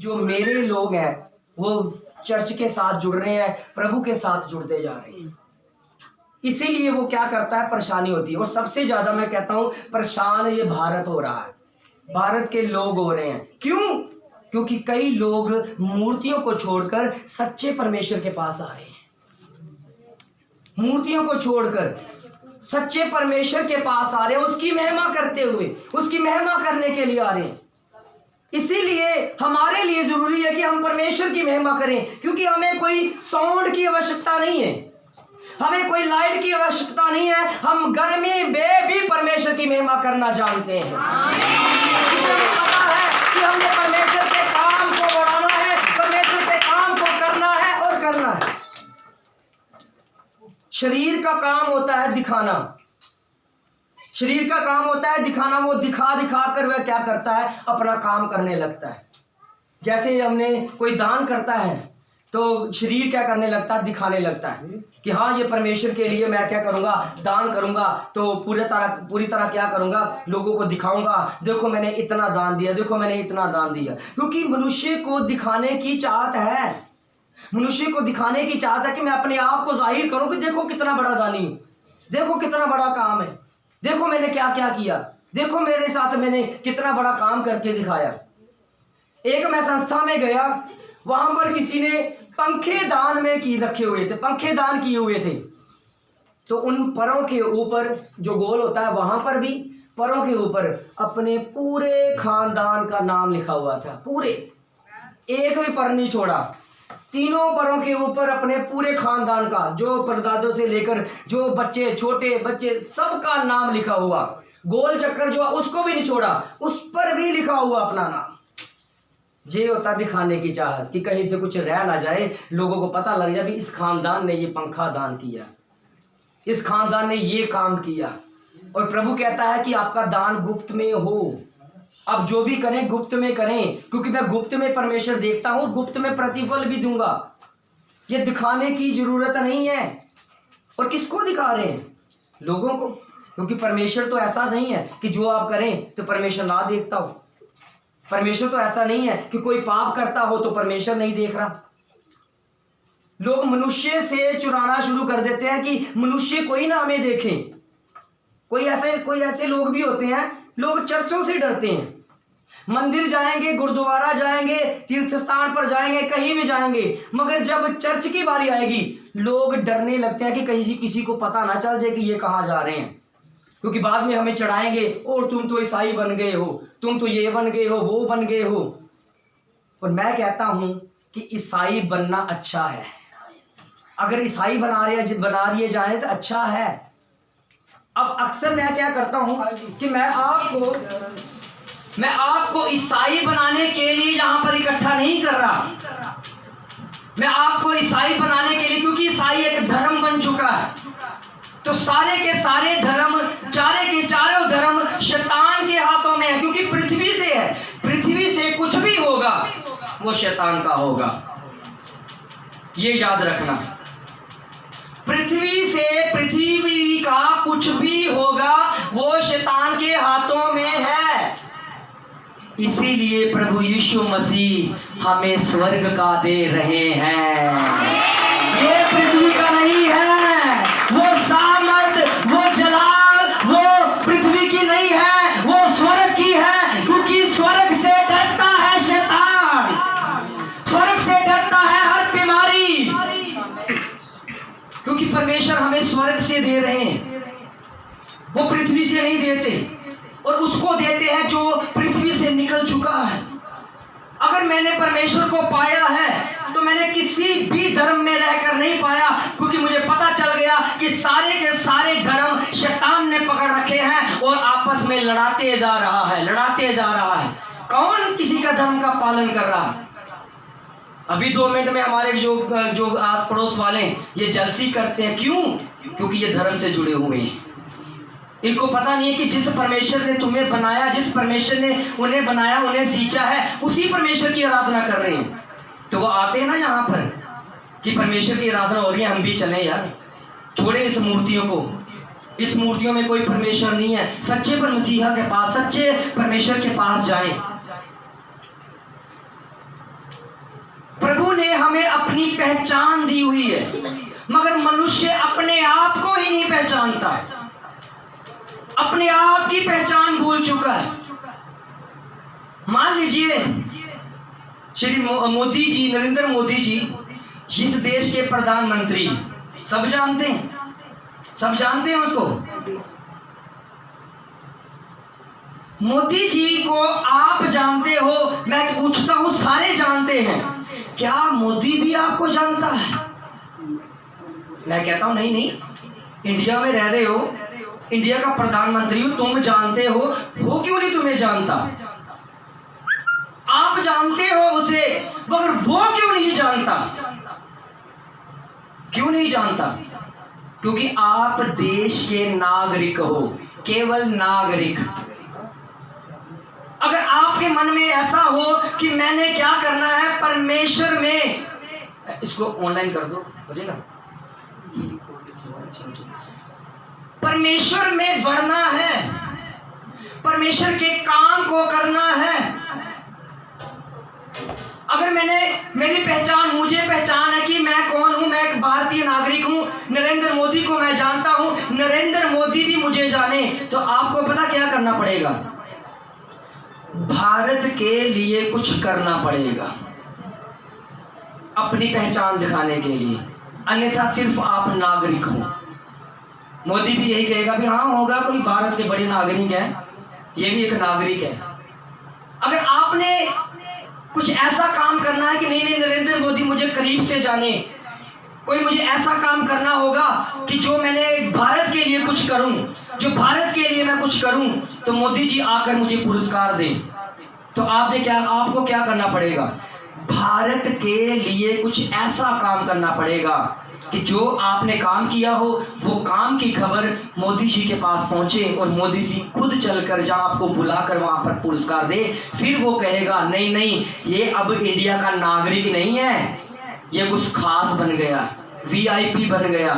जो मेरे लोग हैं वो चर्च के साथ जुड़ रहे हैं, प्रभु के साथ जुड़ते जा रहे हैं। इसीलिए वो क्या करता है, परेशानी होती है। और सबसे ज्यादा मैं कहता हूं परेशान ये भारत हो रहा है, भारत के लोग हो रहे हैं। क्यों? क्योंकि कई लोग मूर्तियों को छोड़कर सच्चे परमेश्वर के पास आ रहे हैं। मूर्तियों को छोड़कर सच्चे परमेश्वर के पास आ रहे हैं, उसकी महिमा करते हुए, उसकी महिमा करने के लिए आ रहे हैं। इसीलिए हमारे लिए जरूरी है कि हम परमेश्वर की महिमा करें, क्योंकि हमें कोई साउंड की आवश्यकता नहीं है, हमें कोई लाइट की आवश्यकता नहीं है। हम गर्मी में भी परमेश्वर की महिमा करना जानते हैं। पता है कि हमने परमेश्वर के काम को बढ़ाना है, परमेश्वर के काम को करना है और करना है। शरीर का काम होता है दिखाना, शरीर का काम होता है दिखाना। वो दिखा दिखा कर वह क्या करता है, अपना काम करने लगता है। जैसे हमने कोई दान करता है तो शरीर क्या करने लगता है, दिखाने लगता है कि हाँ ये परमेश्वर के लिए मैं क्या करूंगा, दान करूंगा, तो पूरी तरह क्या करूंगा, लोगों को दिखाऊंगा, देखो मैंने इतना दान दिया, देखो मैंने इतना दान दिया। क्योंकि मनुष्य को दिखाने की चाहत है, मनुष्य को दिखाने की चाहत है कि मैं अपने आप को जाहिर करूं कि देखो कितना बड़ा दानी, देखो कितना बड़ा काम है, देखो मैंने क्या क्या किया, देखो मेरे साथ मैंने कितना बड़ा काम करके दिखाया। एक मैं संस्था में गया, वहां पर किसी ने पंखे दान में की रखे हुए थे, पंखे दान किए हुए थे। तो उन परों के ऊपर जो गोल होता है, वहां पर भी परों के ऊपर अपने पूरे खानदान का नाम लिखा हुआ था, पूरे, एक भी पर नहीं छोड़ा। तीनों परों के ऊपर अपने पूरे खानदान का, जो परदादों से लेकर जो बच्चे, छोटे बच्चे, सबका नाम लिखा हुआ। गोल चक्कर जो उसको भी नहीं छोड़ा, उस पर भी लिखा हुआ अपना नाम। ये होता दिखाने की चाहत कि कहीं से कुछ रह ना जाए, लोगों को पता लग जाए भी इस खानदान ने ये पंखा दान किया, इस खानदान ने ये काम किया। और प्रभु कहता है कि आपका दान गुप्त में हो। अब जो भी करें गुप्त में करें, क्योंकि मैं गुप्त में परमेश्वर देखता हूं, गुप्त में प्रतिफल भी दूंगा। ये दिखाने की जरूरत नहीं है। और किसको दिखा रहे हैं? लोगों को। क्योंकि परमेश्वर तो ऐसा नहीं है कि जो आप करें तो परमेश्वर ना देखता हो। परमेश्वर तो ऐसा नहीं है कि कोई पाप करता हो तो परमेश्वर नहीं देख रहा। लोग मनुष्य से चुराना शुरू कर देते हैं कि मनुष्य कोई ना हमें देखे। कोई ऐसे लोग भी होते हैं, लोग चर्चों से डरते हैं। मंदिर जाएंगे, गुरुद्वारा जाएंगे, तीर्थ स्थान पर जाएंगे, कहीं भी जाएंगे, मगर जब चर्च की बारी आएगी लोग डरने लगते हैं कि कहीं किसी को पता ना चल जाए कि ये कहाँ जा रहे हैं, क्योंकि बाद में हमें चढ़ाएंगे, और तुम तो ईसाई बन गए हो, तुम तो ये बन गए हो, वो बन गए हो। और मैं कहता हूं कि ईसाई बनना अच्छा है। अगर ईसाई बना दिए जाए तो अच्छा है। अब अक्सर मैं क्या करता हूं कि मैं आपको ईसाई बनाने के लिए यहां पर इकट्ठा नहीं कर रहा। मैं आपको ईसाई बनाने के लिए, क्योंकि ईसाई एक धर्म बन चुका है। तो सारे के सारे धर्म, चारे के चारों धर्म शैतान के हाथों में है, क्योंकि पृथ्वी से है। पृथ्वी से कुछ भी होगा वो शैतान का होगा, ये याद रखना। पृथ्वी का कुछ भी होगा वो शैतान के हाथों में है। इसीलिए प्रभु यीशु मसीह हमें स्वर्ग का दे रहे हैं, ये पृथ्वी का नहीं है। वो सामर्थ, वो जलाल, वो पृथ्वी की नहीं है, वो स्वर्ग की है। क्योंकि स्वर्ग से डरता है शैतान, स्वर्ग से डरता है हर बीमारी। क्योंकि परमेश्वर हमें स्वर्ग से दे रहे हैं, वो पृथ्वी से नहीं देते। और उसको देते हैं जो पृथ्वी से निकल चुका है। अगर मैंने परमेश्वर को पाया है तो मैंने किसी भी धर्म में रहकर नहीं पाया, क्योंकि मुझे पता चल गया कि सारे के सारे धर्म शैतान ने पकड़ रखे हैं और आपस में लड़ाते जा रहा है। कौन किसी का धर्म का पालन कर रहा है? अभी 2 मिनट में हमारे जो आस पड़ोस वाले ये जलसी करते हैं। क्यों? क्योंकि ये धर्म से जुड़े हुए हैं। इनको पता नहीं है कि जिस परमेश्वर ने तुम्हें बनाया, जिस परमेश्वर ने उन्हें बनाया, उन्हें सींचा है, उसी परमेश्वर की आराधना कर रहे हैं। तो वो आते हैं ना यहाँ पर कि परमेश्वर की आराधना हो रही है, हम भी चलें यार, छोड़े इस मूर्तियों को। इस मूर्तियों में कोई परमेश्वर नहीं है। सच्चे पर मसीहा के पास, सच्चे परमेश्वर के पास जाएं। हमें अपनी पहचान दी हुई है, मगर मनुष्य अपने आप को ही नहीं पहचानता, अपने आप की पहचान भूल चुका है। मान लीजिए श्री मोदी जी, नरेंद्र मोदी जी जिस देश के प्रधानमंत्री, सब जानते हैं, सब जानते हैं उसको। मोदी जी को आप जानते हो, मैं पूछता हूं सारे जानते हैं, क्या मोदी भी आपको जानता है? मैं कहता हूं नहीं नहीं, इंडिया में रह रहे हो, इंडिया का प्रधानमंत्री हो, तुम जानते हो, वो क्यों नहीं तुम्हें जानता? आप जानते हो उसे, मगर वो क्यों नहीं जानता? क्यों नहीं जानता? क्योंकि आप देश के नागरिक हो, केवल नागरिक। अगर आपके मन में ऐसा हो कि मैंने क्या करना है, परमेश्वर में, इसको ऑनलाइन कर दो, बोलिएगा, परमेश्वर में बढ़ना है, परमेश्वर के काम को करना है। अगर मेरी पहचान, मुझे पहचान है कि मैं कौन हूं, मैं एक भारतीय नागरिक हूं, नरेंद्र मोदी को मैं जानता हूं, नरेंद्र मोदी भी मुझे जाने, तो आपको पता क्या करना पड़ेगा? भारत के लिए कुछ करना पड़ेगा अपनी पहचान दिखाने के लिए, अन्यथा सिर्फ आप नागरिक हो। मोदी भी यही कहेगा भी हाँ होगा, कोई भारत के बड़े नागरिक है, ये भी एक नागरिक है। अगर आपने कुछ ऐसा काम करना है कि नहीं नहीं नरेंद्र मोदी मुझे करीब से जाने, कोई मुझे ऐसा काम करना होगा कि जो मैंने भारत के लिए कुछ करूं, जो भारत के लिए मैं कुछ करूं, तो मोदी जी आकर मुझे पुरस्कार दें, तो आपको क्या करना पड़ेगा? भारत के लिए कुछ ऐसा काम करना पड़ेगा कि जो आपने काम किया हो, वो काम की खबर मोदी जी के पास पहुंचे और मोदी जी खुद चलकर जहां आपको बुलाकर वहां पर पुरस्कार दे। फिर वो कहेगा नहीं नहीं, ये अब इंडिया का नागरिक नहीं है, ये कुछ खास बन गया, VIP बन गया।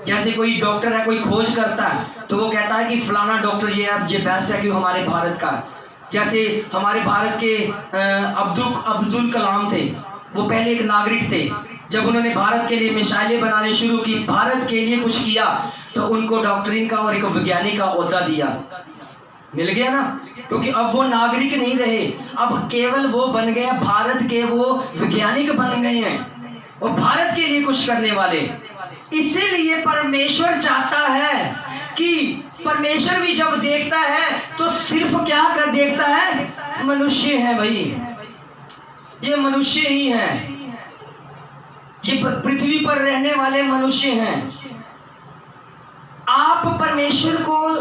जैसे कोई डॉक्टर है, कोई खोज करता है, तो वो कहता है कि फलाना डॉक्टर ये बेस्ट है कि हमारे भारत का। जैसे हमारे भारत के अब्दुल कलाम थे, वो पहले एक नागरिक थे, जब उन्होंने भारत के लिए मिसाइलें बनाने शुरू की, भारत के लिए कुछ किया, तो उनको डॉक्टरीन का और एक वैज्ञानिक का ओहदा दिया, मिल गया ना, क्योंकि अब वो नागरिक नहीं रहे, अब केवल वो बन गए भारत के, वो वैज्ञानिक बन गए हैं और भारत के लिए कुछ करने वाले। इसीलिए परमेश्वर चाहता है कि परमेश्वर भी जब देखता है तो सिर्फ क्या कर देखता है? मनुष्य है भाई, ये मनुष्य ही है, ये पृथ्वी पर रहने वाले मनुष्य हैं। आप परमेश्वर को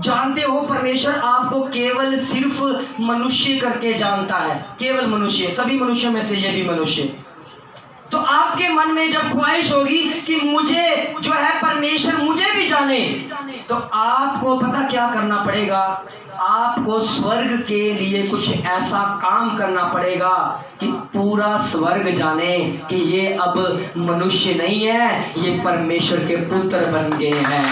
जानते हो, परमेश्वर आपको केवल सिर्फ मनुष्य करके जानता है, केवल मनुष्य, सभी मनुष्यों में से ये भी मनुष्य। तो आपके मन में जब ख्वाहिश होगी कि मुझे जो है परमेश्वर मुझे भी जाने, तो आपको पता क्या करना पड़ेगा? आपको स्वर्ग के लिए कुछ ऐसा काम करना पड़ेगा कि पूरा स्वर्ग जाने कि ये अब मनुष्य नहीं है, ये परमेश्वर के पुत्र बन गए हैं,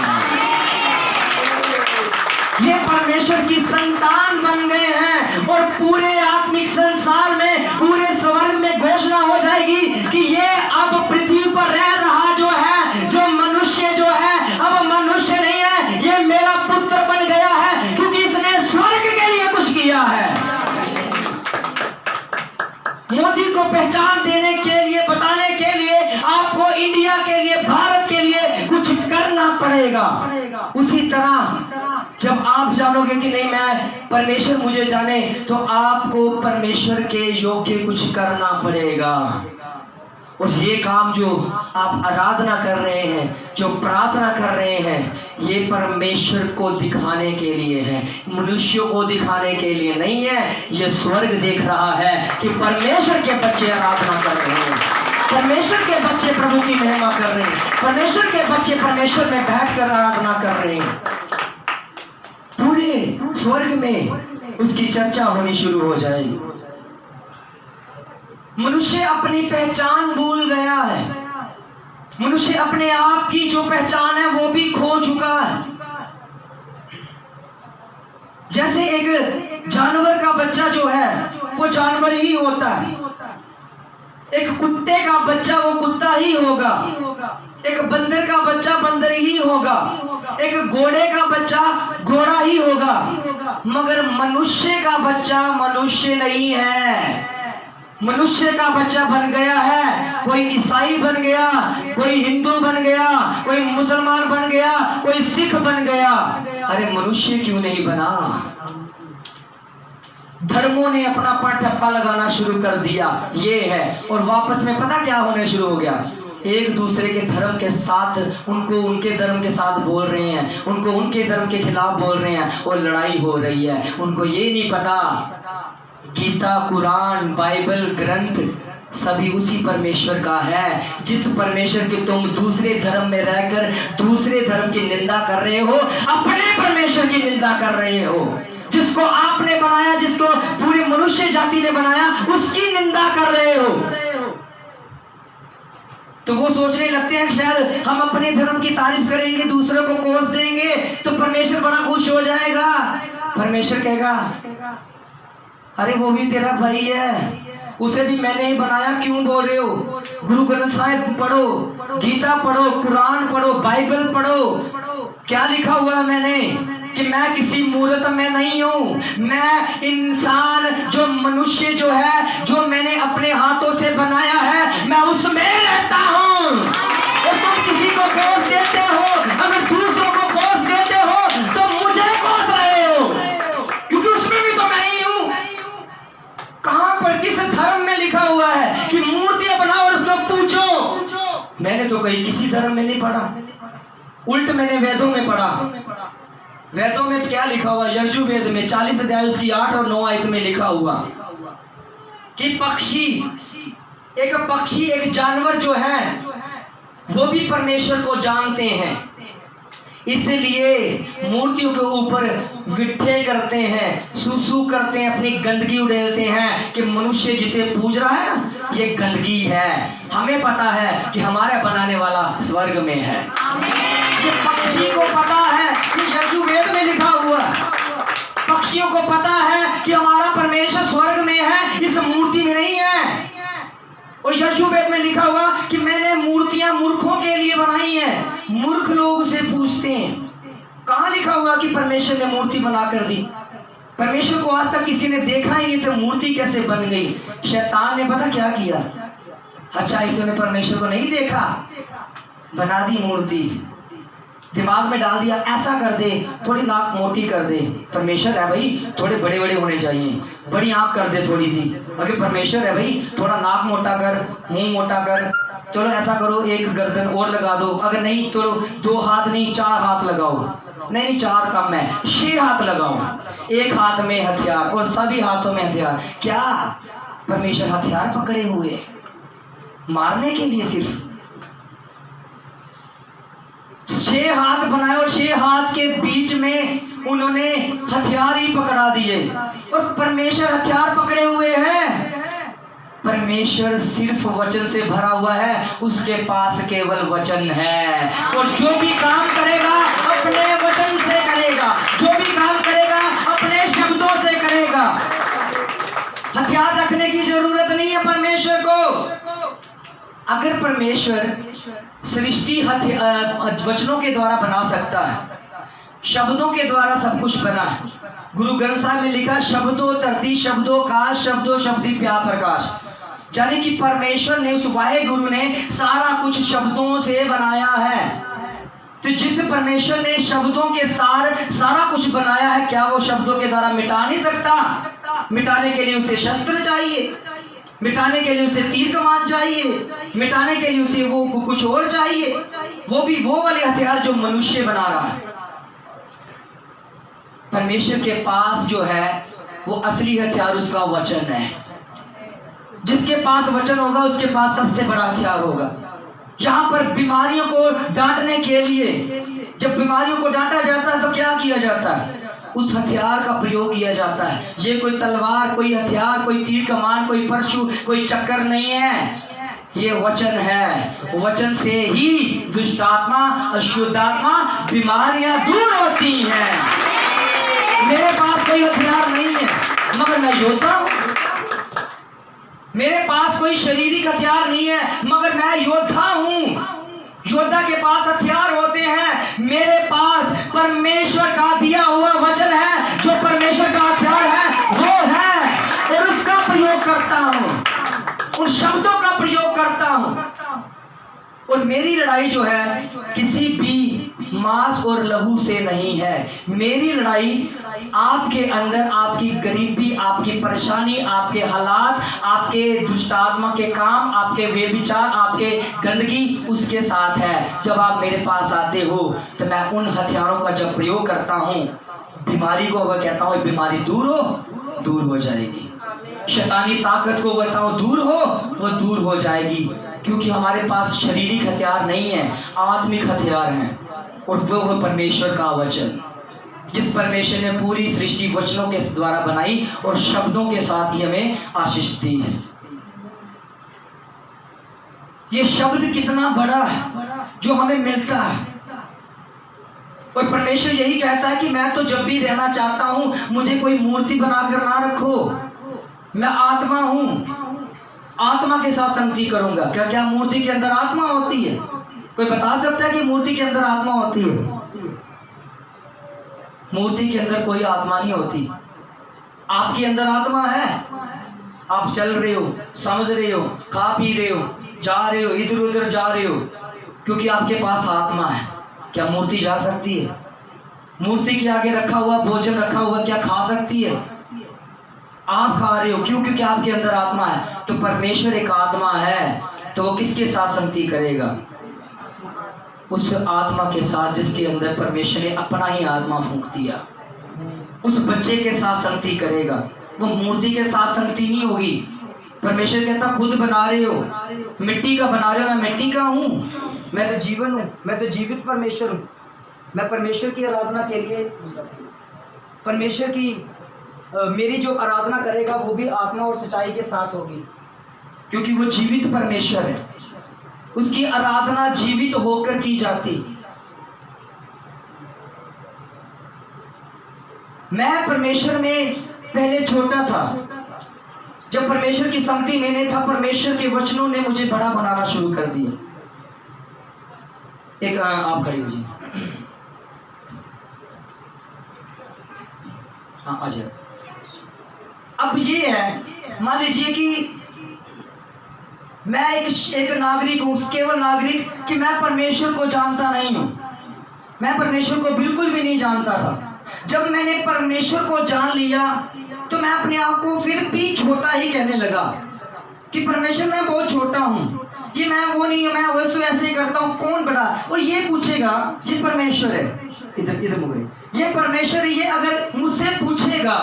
ये परमेश्वर की संतान बन गए हैं। और पूरे आत्मिक संसार में, पूरे स्वर्ग में घोषणा हो जाएगी कि ये अब पृथ्वी पर रह रहा जो है, जो मनुष्य जो है, अब मनुष्य नहीं है, ये मेरा पुत्र बन गया है, क्योंकि इसने स्वर्ग के लिए कुछ किया है। मोदी को पहचान देने के लिए, बताने के लिए, आपको इंडिया के लिए, भारत के लिए कुछ करना पड़ेगा। उसी तरह जब आप जानोगे कि नहीं मैं परमेश्वर मुझे जाने, तो आपको परमेश्वर के योग्य कुछ करना पड़ेगा। और ये काम जो आप आराधना कर रहे हैं, जो प्रार्थना कर रहे हैं, ये परमेश्वर को दिखाने के लिए है, मनुष्यों को दिखाने के लिए नहीं है। ये स्वर्ग देख रहा है कि परमेश्वर के बच्चे आराधना कर रहे हैं, परमेश्वर के बच्चे प्रभु की महिमा कर रहे हैं, परमेश्वर के बच्चे परमेश्वर में बैठकर आराधना कर रहे हैं। पूरे स्वर्ग में उसकी चर्चा होनी शुरू हो जाएगी। मनुष्य अपनी पहचान भूल गया है, मनुष्य अपने आप की जो पहचान है वो भी खो चुका है। जैसे एक जानवर का बच्चा जो है वो जानवर ही होता है, एक कुत्ते का बच्चा वो कुत्ता ही होगा, एक बंदर का बच्चा बंदर ही होगा, एक घोड़े का बच्चा घोड़ा ही होगा, मगर मनुष्य का बच्चा मनुष्य नहीं है। मनुष्य का बच्चा बन गया है, कोई ईसाई बन गया, कोई हिंदू बन गया, कोई मुसलमान बन गया, कोई सिख बन गया। अरे मनुष्य क्यों नहीं बना? धर्मों ने अपना ठप्पा लगाना शुरू कर दिया, ये है। और वापस में पता क्या होने शुरू हो गया? एक दूसरे के धर्म के साथ उनको उनके धर्म के साथ बोल रहे हैं, उनको उनके धर्म के खिलाफ बोल रहे हैं, और लड़ाई हो रही है। उनको ये नहीं पता गीता, कुरान, बाइबल ग्रंथ सभी उसी परमेश्वर का है, जिस परमेश्वर की तुम दूसरे धर्म में रहकर दूसरे धर्म की निंदा कर रहे हो, अपने परमेश्वर की निंदा कर रहे हो। जिसको आपने बनाया, जिसको पूरी मनुष्य जाति ने बनाया, उसकी निंदा कर रहे हो। तो वो सोचने लगते हैं शायद हम अपने धर्म की तारीफ करेंगे, दूसरों को कोस देंगे तो परमेश्वर बड़ा खुश हो जाएगा। परमेश्वर कहेगा अरे वो भी तेरा भाई है, उसे भी मैंने ही बनाया, क्यों बोल रहे हो? गुरु ग्रंथ साहिब पढ़ो, गीता पढ़ो, कुरान पढ़ो, बाइबल पढ़ो। क्या लिखा हुआ है मैंने कि मैं किसी मूर्त में नहीं हूँ, मैं इंसान जो मनुष्य जो है, जो मैंने अपने हाथों से बनाया है, मैं उसमें रहता हूँ। और तुम किसी को कोस देते हो, अगर दूसरों को कोस देते हो तो मुझे कोस रहे हो, क्योंकि उसमें भी तो मैं ही हूँ। कहां पर किस धर्म में लिखा हुआ है कि मूर्तियां बनाओ और उसको पूछो? मैंने तो कहीं किसी धर्म में नहीं पढ़ा, उल्ट मैंने वेदों में पढ़ा। वेदों में क्या लिखा हुआ? यजुर्वेद में 40 अध्याय उसकी 8 और 9 आयत में लिखा हुआ कि पक्षी, एक जानवर जो है वो भी परमेश्वर को जानते हैं, इसलिए मूर्तियों के ऊपर विट्ठे करते हैं, सूसू करते हैं, अपनी गंदगी उड़ेलते हैं कि मनुष्य जिसे पूज रहा है ना, ये गंदगी है। हमें पता है कि हमारा बनाने वाला स्वर्ग में है। ये पक्षी को पता है कि यजुर्वेद में लिखा हुआ, पक्षियों को पता है कि हमारा परमेश्वर स्वर्ग में है, इस मूर्ति में नहीं है। और यजुर्वेद में लिखा हुआ कि मैंने मूर्तियां मूर्खों के लिए बनाई हैं। मूर्ख लोग उसे पूछते हैं। कहाँ लिखा हुआ कि परमेश्वर ने मूर्ति बना कर दी? परमेश्वर को आज तक किसी ने देखा ही नहीं, तो मूर्ति कैसे बन गई? शैतान ने पता क्या किया? अच्छा, इसने परमेश्वर को नहीं देखा, बना दी मूर्ति, दिमाग में डाल दिया ऐसा कर दे, थोड़ी नाक मोटी कर दे। परमेश्वर है भाई, थोड़े बड़े बड़े होने चाहिए, बड़ी आंख कर दे थोड़ी सी। अगर परमेश्वर है भाई, थोड़ा नाक मोटा कर, मुंह मोटा कर, चलो ऐसा करो, एक गर्दन और लगा दो। अगर नहीं तो 2 हाथ नहीं 4 हाथ लगाओ। नहीं 4 कम है, 6 हाथ लगाओ। एक हाथ में हथियार और सभी हाथों में हथियार। क्या परमेश्वर हथियार पकड़े हुए मारने के लिए? सिर्फ 6 हाथ बनाए और 6 हाथ के बीच में उन्होंने हथियार ही पकड़ा दिए। और परमेश्वर हथियार पकड़े हुए हैं। परमेश्वर सिर्फ वचन से भरा हुआ है, उसके पास केवल वचन है। और जो भी काम करेगा अपने वचन से करेगा, जो भी काम करेगा अपने शब्दों से करेगा। हथियार रखने की जरूरत नहीं है परमेश्वर को। अगर परमेश्वर सृष्टि वचनों के द्वारा बना सकता है, शब्दों के द्वारा सब कुछ बना है। गुरु ग्रंथ साहिब में लिखा, शब्दों धरती, शब्दों काश, शब्दों शब्दी प्या प्रकाश। यानी कि परमेश्वर ने, उस वाहे गुरु ने सारा कुछ शब्दों से बनाया है। तो जिस परमेश्वर ने शब्दों के सारा कुछ बनाया है, क्या वो शब्दों के द्वारा मिटा नहीं सकता? मिटाने के लिए उसे शस्त्र चाहिए, मिटाने के लिए उसे तीर कमान चाहिए, मिटाने के लिए उसे वो कुछ और चाहिए। वो भी वो वाले हथियार जो मनुष्य बना रहा है। परमेश्वर के पास जो है वो असली हथियार उसका वचन है। जिसके पास वचन होगा उसके पास सबसे बड़ा हथियार होगा। यहाँ पर बीमारियों को डांटने के लिए, जब बीमारियों को डांटा जाता है तो क्या किया जाता है? उस हथियार का प्रयोग किया जाता है। ये कोई तलवार, कोई हथियार, कोई तीर कमान, कोई परशु, कोई चक्कर नहीं है, ये वचन है। वचन से ही दुष्ट आत्मा, अशुद्ध आत्मा, बीमारियां दूर होती हैं। मेरे पास कोई हथियार नहीं है, मगर मैं योद्धा हूं। मेरे पास कोई शारीरिक हथियार नहीं है, मगर मैं योद्धा हूं। योद्धा के पास हथियार होते हैं, मेरे पास परमेश्वर का दिया हुआ वचन है, जो परमेश्वर का हथियार है वो है, और उसका प्रयोग करता हूं, उन शब्दों का प्रयोग करता हूं। और मेरी लड़ाई जो है किसी भी मांस और लहू से नहीं है। मेरी लड़ाई आपके अंदर आपकी गरीबी, आपकी परेशानी, आपके हालात, आपके दुष्टात्मा के काम, आपके व्यभिचार, आपके गंदगी, उसके साथ है। जब आप मेरे पास आते हो तो मैं उन हथियारों का जब प्रयोग करता हूँ, बीमारी को वह कहता हूँ बीमारी दूर हो जाएगी। शैतानी ताकत को कहता हूँ वो दूर हो जाएगी, क्योंकि हमारे पास शारीरिक हथियार नहीं है, आत्मिक हथियार हैं, और वो है परमेश्वर का वचन, जिस परमेश्वर ने पूरी सृष्टि वचनों के द्वारा बनाई और शब्दों के साथ ही हमें आशीष दी है। ये शब्द कितना बड़ा है जो हमें मिलता है, और परमेश्वर यही कहता है कि मैं तो जब भी रहना चाहता हूं, मुझे कोई मूर्ति बनाकर ना रखो। मैं आत्मा हूं, आत्मा के साथ संगति करूंगा। क्या मूर्ति के अंदर आत्मा होती है? कोई बता सकता है कि मूर्ति के अंदर आत्मा होती है? मूर्ति के अंदर कोई आत्मा नहीं होती। आपके अंदर आत्मा है, आप चल रहे हो, समझ रहे हो, खा पी रहे हो, जा रहे हो, इधर उधर जा रहे हो, क्योंकि आपके पास आत्मा है। क्या मूर्ति जा सकती है? मूर्ति के आगे रखा हुआ भोजन रखा हुआ क्या खा सकती है? आप खा रहे हो, क्यों? क्योंकि आपके अंदर आत्मा है। तो परमेश्वर एक आत्मा है, तो वो किसके साथ संगति करेगा? उस आत्मा के साथ जिसके अंदर परमेश्वर ने अपना ही आत्मा फूंक दिया, उस बच्चे के साथ संगति करेगा। वो मूर्ति के साथ संगति नहीं होगी। परमेश्वर कहता खुद बना रहे हो, मिट्टी का बना रहे हो, मैं मिट्टी का हूँ, मैं तो जीवन हूँ, मैं तो जीवित परमेश्वर हूँ। मैं परमेश्वर की आराधना के लिए, परमेश्वर की मेरी जो आराधना करेगा वो भी आत्मा और सच्चाई के साथ होगी, क्योंकि वो जीवित परमेश्वर है। उसकी आराधना जीवित होकर की जाती। मैं परमेश्वर में पहले छोटा था, जब परमेश्वर की संगति मैंने था, परमेश्वर के वचनों ने मुझे बड़ा बनाना शुरू कर दिया। एक आप खड़ी हो जी, हाँ आ जाए। अब ये है, मान लीजिए कि मैं एक नागरिक हूँ, केवल नागरिक, कि मैं परमेश्वर को जानता नहीं हूँ। मैं परमेश्वर को बिल्कुल भी नहीं जानता था। जब मैंने परमेश्वर को जान लिया तो मैं अपने आप को फिर भी छोटा ही कहने लगा कि परमेश्वर मैं बहुत छोटा हूँ, ये मैं वो नहीं हूँ, मैं वैसे ही करता हूँ, कौन बड़ा? और ये पूछेगा, ये परमेश्वर है, इधर मुझे, ये परमेश्वर है, ये अगर मुझसे पूछेगा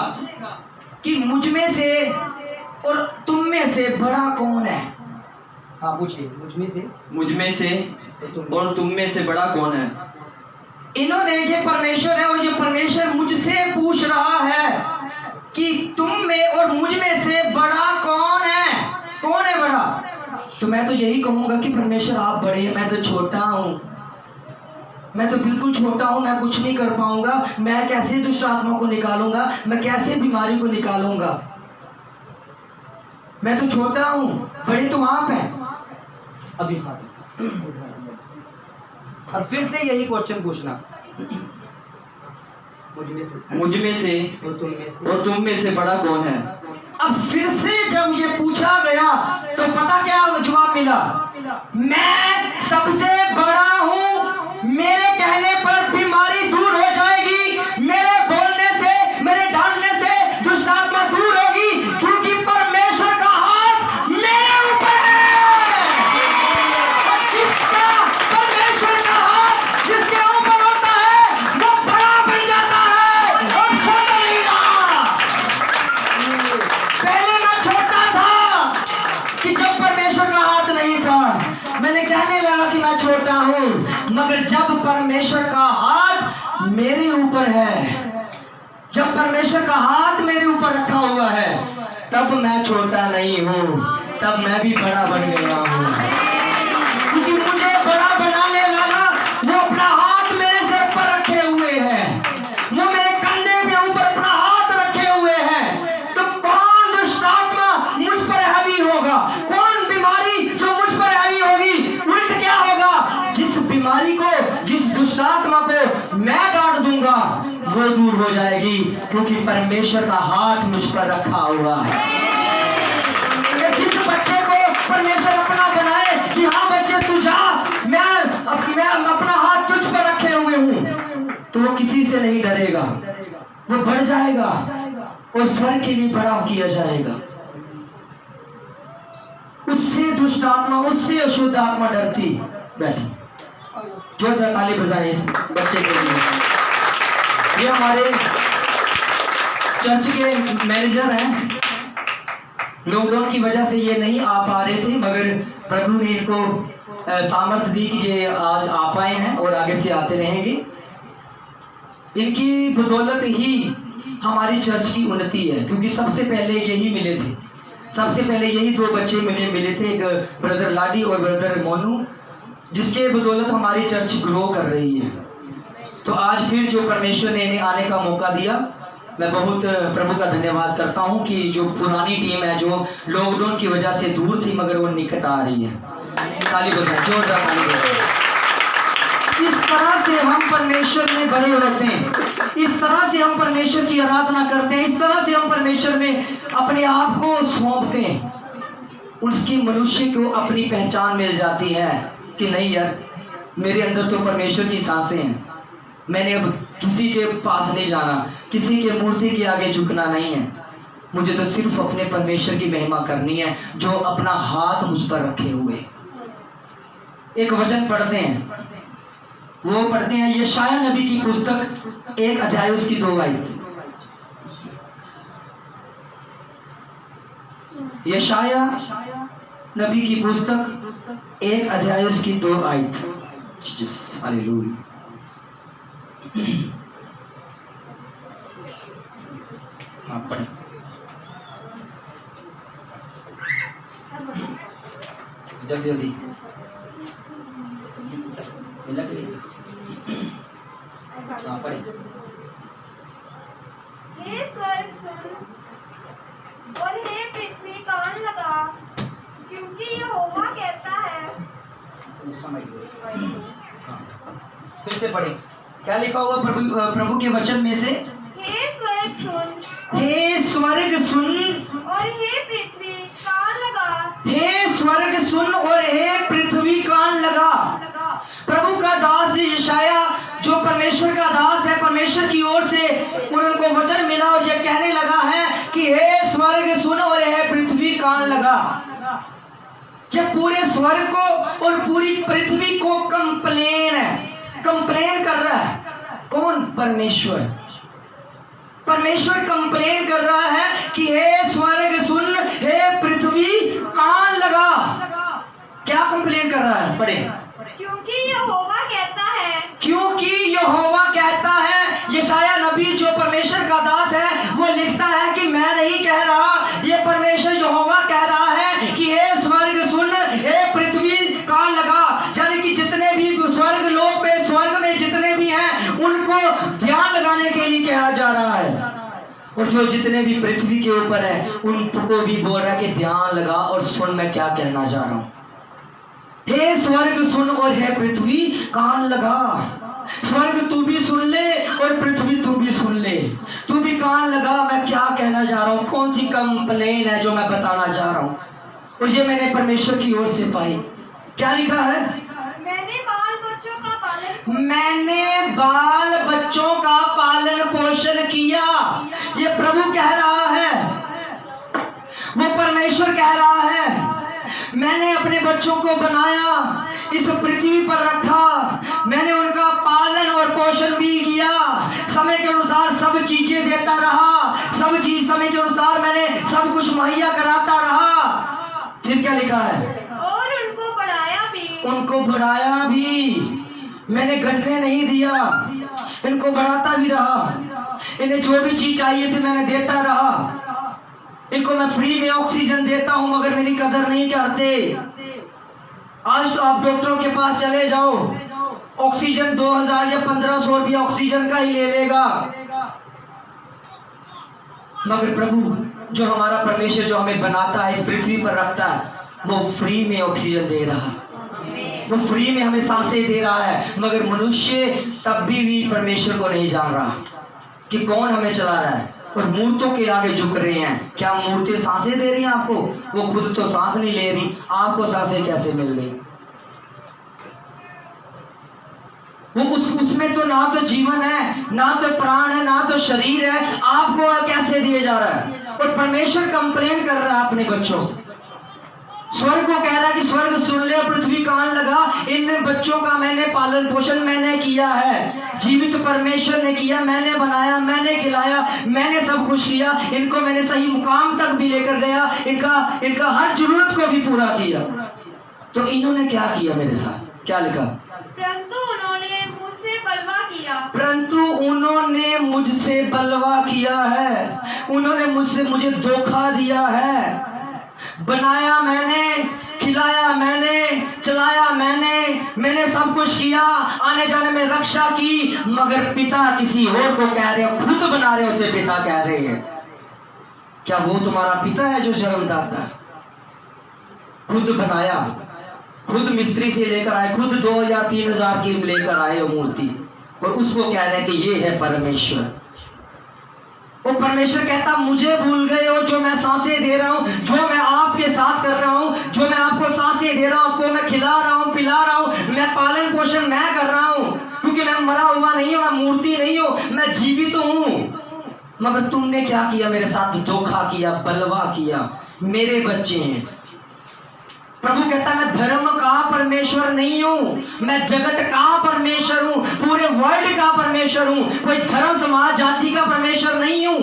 कि मुझ में से और तुम में से बड़ा कौन है? हाँ पूछिए, मुझ में से और तुम में से बड़ा कौन है? इन्होंने ये परमेश्वर है, और ये परमेश्वर मुझसे पूछ रहा है कि तुम में और मुझ में से बड़ा कौन है? कौन है बड़ा? तो मैं तो यही कहूंगा कि परमेश्वर आप बड़े हैं, मैं तो छोटा हूँ, मैं तो बिल्कुल छोटा हूँ, मैं कुछ नहीं कर पाऊंगा। मैं कैसे दुष्ट आत्मा को निकालूंगा? मैं कैसे बीमारी को निकालूंगा? मैं तो छोटा हूँ, बड़े तो आप हैं। अभी अब फिर से यही क्वेश्चन पूछना, मुझ में से और तुम में से बड़ा कौन है? अब फिर से जब ये पूछा गया तो पता क्या जवाब मिला? मैं सबसे बड़ा हूँ, मेरे कहने पर बीमारी दूर हो जाएगी, मेरे बोलने से, मेरे डांटने से दुष्ट आत्मा दूर होगी, क्योंकि परमेश्वर का हाथ मेरे ऊपर है। जिसका परमेश्वर का हाथ जिसके ऊपर होता है वो बड़ा बन जाता है और छोटा नहीं रहा। पहले मैं छोटा था कि जब परमेश्वर का हाथ नहीं था, मैंने कहने लगा कि मैं छोटा हूँ, मगर जब परमेश्वर का हाथ मेरे ऊपर है, जब परमेश्वर का हाथ मेरे ऊपर रखा हुआ है, तब मैं छोटा नहीं हूँ, तब मैं भी बड़ा बन गया हूँ। क्योंकि मुझे बड़ा बनाने वाला वो अपना हाथ मेरे सिर पर रखे हुए है, वो मेरे कंधे के ऊपर अपना हाथ रखे हुए हैं। तो कौन दुष्ट आत्मा मुझ पर हावी होगा? वो दूर हो जाएगी, क्योंकि परमेश्वर का हाथ मुझ पर रखा हुआ है। जिस बच्चे को परमेश्वर अपना बनाए कि हाँ बच्चे तू जा, मैं अपना हाथ तुझ पर रखे हुए हूँ, तो वो किसी से नहीं डरेगा, वो बढ़ जाएगा और स्वर्ग के लिए बड़ा किया जाएगा। उससे दुष्ट आत्मा, उससे अशुद्ध आत्मा डरती बैठी। जोरदार ताली बजाएं इस बच्चे के लिए। ये हमारे चर्च के मैनेजर हैं। लॉकडाउन की वजह से ये नहीं आ पा रहे थे, मगर प्रभु ने इनको सामर्थ्य दी कि ये आज आ पाए हैं और आगे से आते रहेंगे। इनकी बदौलत ही हमारी चर्च की उन्नति है, क्योंकि सबसे पहले यही मिले थे। सबसे पहले यही दो बच्चे मिले थे, एक ब्रदर लाडी और ब्रदर मोनू, जिसके बदौलत हमारी चर्च ग्रो कर रही है। तो आज फिर जो परमेश्वर ने इन्हें आने का मौका दिया, मैं बहुत प्रभु का धन्यवाद करता हूं कि जो पुरानी टीम है, जो लॉकडाउन की वजह से दूर थी, मगर वो निकट आ रही है। ताली बजाएं, जोरदार ताली बजाएं। इस तरह से हम परमेश्वर में बड़े होते हैं, इस तरह से हम परमेश्वर की आराधना करते हैं, इस तरह से हम परमेश्वर में अपने आप को सौंपते हैं। उसकी मनुष्य को अपनी पहचान मिल जाती है कि नहीं यार, मेरे अंदर तो परमेश्वर की सांसें हैं। मैंने अब किसी के पास नहीं जाना, किसी के मूर्ति के आगे झुकना नहीं है। मुझे तो सिर्फ अपने परमेश्वर की महिमा करनी है, जो अपना हाथ मुझ पर रखे हुए। एक वचन पढ़ते हैं, वो पढ़ते हैं यशाया नबी की पुस्तक 1 अध्याय उसकी 2 आयत। यशाया नबी की पुस्तक 1 अध्याय उसकी 2 आयत। हालेलुया। हाँ पढ़े। जल्दी जल्दी पढ़े। हे स्वर्ग सुन और हे पृथ्वी कान लगा, क्योंकि यहोवा कहता है। फिर से पढ़े, क्या लिखा हुआ प्रभु के वचन में से? हे स्वर्ग सुन, हे स्वर्ग सुन और हे पृथ्वी कान लगा। हे स्वर्ग सुन और हे पृथ्वी कान लगा। प्रभु का दास यशाया, जो परमेश्वर का दास है, परमेश्वर की ओर से उनको वचन मिला और ये कहने लगा है कि हे स्वर्ग सुन और हे पृथ्वी कान लगा। ये पूरे स्वर्ग को और पूरी पृथ्वी को कंप्लेन कर रहा है। कौन? परमेश्वर। परमेश्वर कंप्लेन कर रहा है कि हे स्वर्ग सुन, हे पृथ्वी कान लगा। क्या कंप्लेन कर रहा है? पढ़े। क्योंकि यहोवा कहता है। क्योंकि यहोवा कहता है। यशाया नबी जो परमेश्वर का दास है, वो लिखता है कि मैं नहीं कह रहा, ये परमेश्वर यहोवा कह रहा है कि हे स्वर्ग सुन, हे पृथ्वी कान लगा। यानी कि जितने भी स्वर्ग लोक पे, स्वर्ग में जितने भी हैं, उनको ध्यान लगाने के लिए कहा जा रहा है। और जो जितने भी पृथ्वी के ऊपर है, उनको भी बोल रहा है कि ध्यान लगा और सुन मैं क्या कहना जा रहा हूँ। हे स्वर्ग सुन और हे पृथ्वी कान लगा। स्वर्ग तू भी सुन ले और पृथ्वी तू भी सुन ले, तू भी कान लगा मैं क्या कहना जा रहा हूँ, कौन सी कंप्लेन है जो मैं बताना जा रहा हूँ। और ये मैंने परमेश्वर की ओर से पाई। क्या लिखा है? मैंने बाल बच्चों का पालन पोषण किया। ये प्रभु कह रहा है, वो परमेश्वर कह रहा है, मैंने अपने बच्चों को बनाया, इस पृथ्वी पर रखा, मैंने उनका पालन और पोषण भी किया, समय के अनुसार सब चीजें देता रहा, सब चीज समय के अनुसार मैंने सब कुछ मुहैया कराता रहा। फिर क्या लिखा है? और उनको बढ़ाया भी, मैंने घटने नहीं दिया, इनको बढ़ाता भी रहा। इन्हें जो भी चीज चाहिए थी मैंने देता रहा। इनको मैं फ्री में ऑक्सीजन देता हूं, मगर मेरी कदर नहीं करते। आज तो आप डॉक्टरों के पास चले जाओ, ऑक्सीजन 2000 या 1500 रुपया ऑक्सीजन का ही ले लेगा। मगर प्रभु जो हमारा परमेश्वर, जो हमें बनाता है, इस पृथ्वी पर रखता है, वो फ्री में ऑक्सीजन दे रहा है, वो फ्री में हमें सांसें दे रहा है। मगर मनुष्य तब भी परमेश्वर को नहीं जान रहा। कि कौन हमें चला रहा है, और मूर्तों के आगे झुक रहे हैं। क्या मूर्तें सांसें दे रही हैं आपको? वो खुद तो सांस नहीं ले रही, आपको सांसें कैसे मिल रही? वो उसमें तो ना तो जीवन है, ना तो प्राण है, ना तो शरीर है, आपको कैसे दिए जा रहा है? और परमेश्वर कंप्लेन कर रहा है अपने बच्चों से। स्वर्ग को कह रहा है कि स्वर्ग सुन ले, पृथ्वी कान लगा, इन बच्चों का मैंने पालन पोषण मैंने किया है, जीवित परमेश्वर ने किया, मैंने बनाया, मैंने खिलाया, मैंने सब कुछ किया, इनको मैंने सही मुकाम तक भी लेकर गया, इनका हर जरूरत को भी पूरा किया। तो इन्होंने क्या किया मेरे साथ? क्या लिखा? परंतु उन्होंने मुझसे बलवा किया। परंतु उन्होंने मुझसे बलवा किया है, उन्होंने मुझे धोखा दिया है। बनाया मैंने, खिलाया मैंने, चलाया मैंने सब कुछ किया, आने जाने में रक्षा की, मगर पिता किसी और को कह रहे हो, खुद बना रहे हो उसे पिता कह रहे हैं। क्या वो तुम्हारा पिता है जो जन्मदाता है? खुद बनाया, खुद मिस्त्री से लेकर आए, खुद 2 या 3 हजार की लेकर आए हो मूर्ति, और उसको कह रहे हैं कि ये है परमेश्वर। वो परमेश्वर कहता मुझे भूल गए हो, जो मैं सांसें दे रहा हूँ, जो मैं आपके साथ कर रहा हूँ, जो मैं आपको सांसें दे रहा हूँ, आपको मैं खिला रहा हूँ, पिला रहा हूँ, मैं पालन पोषण मैं कर रहा हूँ, क्योंकि मैं मरा हुआ नहीं हूँ, मैं मूर्ति नहीं हूँ, मैं जीवित हूँ। मगर तुमने क्या किया मेरे साथ? धोखा किया, बलवा किया। मेरे बच्चे हैं। प्रभु कहता मैं धर्म का परमेश्वर नहीं हूं, मैं जगत का परमेश्वर हूं, पूरे वर्ल्ड का परमेश्वर हूं, कोई धर्म समाज जाति का परमेश्वर नहीं हूं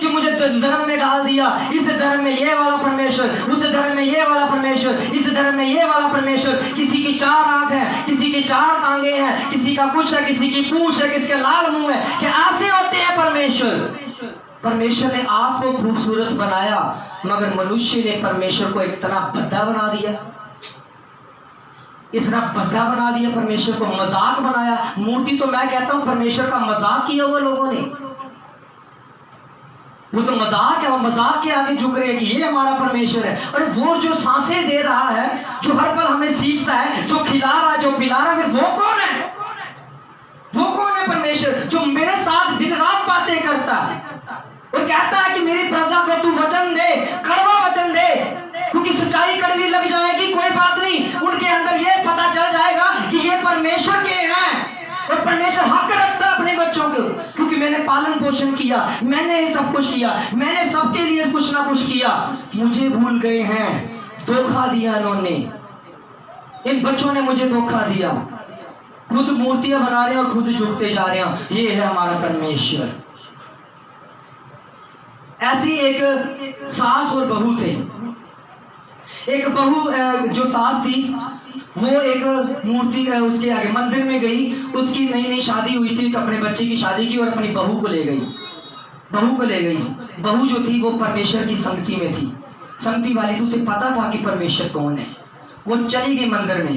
कि मुझे धर्म में डाल दिया, इस धर्म में ये वाला परमेश्वर, उस धर्म में ये वाला परमेश्वर, इस धर्म में ये वाला परमेश्वर। किसी की 4 आंख है, किसी की 4 टांगे हैं, किसी का कुछ है, किसी की पूंछ है, किसके लाल मुंह है, कि ऐसे होते हैं परमेश्वर। परमेश्वर ने आपको खूबसूरत बनाया, मगर मनुष्य ने परमेश्वर को इतना भद्दा बना दिया, इतना भद्दा बना दिया, परमेश्वर को मजाक बनाया। मूर्ति तो मैं कहता हूं परमेश्वर का मजाक किया हुआ लोगों ने। वो तो मजाक है, और मजाक के आगे झुक रहे हैं कि ये हमारा परमेश्वर है। और वो जो सांसें दे रहा है, जो हर पल हमें सींचता है, जो खिला रहा है, जो पिला रहा है, फिर वो कौन है? वो कौन है परमेश्वर जो मेरे साथ दिन रात बातें करता है और कहता है कि मेरी प्रजा को तू वचन दे, कड़वा वचन दे, क्योंकि सच्चाई कड़वी लग जाएगी, कोई बात नहीं, उनके अंदर ये पता चल जाएगा कि ये परमेश्वर के हैं और परमेश्वर हक रखता है अपने बच्चों को, क्योंकि मैंने पालन पोषण किया, मैंने सब कुछ किया, मैंने सबके लिए कुछ ना कुछ किया। मुझे भूल गए हैं, धोखा दिया इन्होंने, इन बच्चों ने मुझे धोखा दिया, खुद मूर्तियां बना रहे हैं और खुद झुकते जा रहे हैं। ये है हमारा परमेश्वर। ऐसी एक सास और बहू थे। एक बहू जो सास थी वो एक मूर्ति उसके आगे मंदिर में गई, उसकी नई नई शादी हुई थी, अपने बच्चे की शादी की और अपनी बहू को ले गई। बहू जो थी वो परमेश्वर की संगति में थी, संगति वाली थी, उसे पता था कि परमेश्वर कौन है। वो चली गई मंदिर में,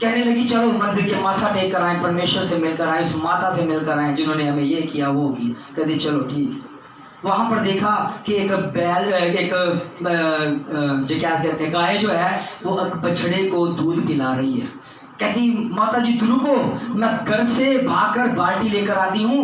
कहने लगी चलो मंदिर के माथा टेक कर आए, परमेश्वर से मिलकर आए, उस माता से मिलकर आए जिन्होंने हमें ये किया वो किया। कहती चलो ठीक। वहां पर देखा कि एक बैल, एक जो क्या कहते हैं, गाय जो है वो बछड़े को दूध पिला रही है। कहती माता जी रुको, मैं घर से भागकर बाल्टी लेकर आती हूँ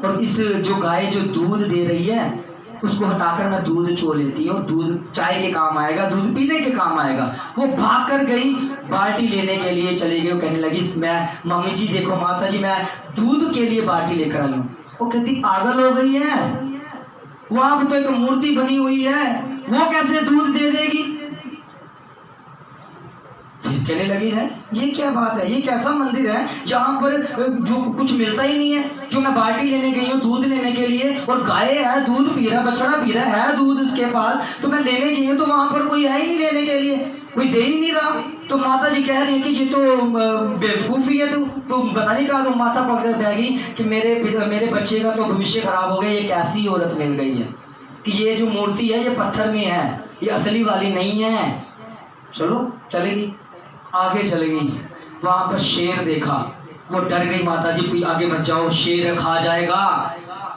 और इस जो गाय जो दूध दे रही है उसको हटाकर मैं दूध चो लेती हूँ, दूध चाय के काम आएगा, दूध पीने के काम आएगा। वो भाग कर गई, बाल्टी लेने के लिए चली गई। वो कहने लगी मैं मम्मी जी देखो माता जी मैं दूध के लिए बाल्टी लेकर आई हूँ। वो कहती पागल हो गई है, वहां पर तो एक मूर्ति बनी हुई है, वो कैसे दूध दे देगी? फिर कहने लगी है ये क्या बात है, ये कैसा मंदिर है जहां पर जो कुछ मिलता ही नहीं है, जो मैं बाल्टी लेने गई हूँ दूध लेने के लिए और गाय है दूध पी रहा, बछड़ा पी रहा है दूध उसके पास, तो मैं लेने गई हूँ तो वहां पर कोई है ही नहीं लेने के लिए, कोई दे ही नहीं रहा। तो माता जी कह रही है कि ये तो बेवकूफ़ी है, तो बता नहीं कहा, तो माथा पकड़ बैगी कि मेरे बच्चे का तो भविष्य खराब हो गया, ये कैसी औरत मिल गई है कि ये जो मूर्ति है ये पत्थर में है, ये असली वाली नहीं है। चलो चलेगी, आगे चलेगी, वहां पर शेर देखा, वो डर गई, माता जी आगे मत जाओ शेर खा जाएगा।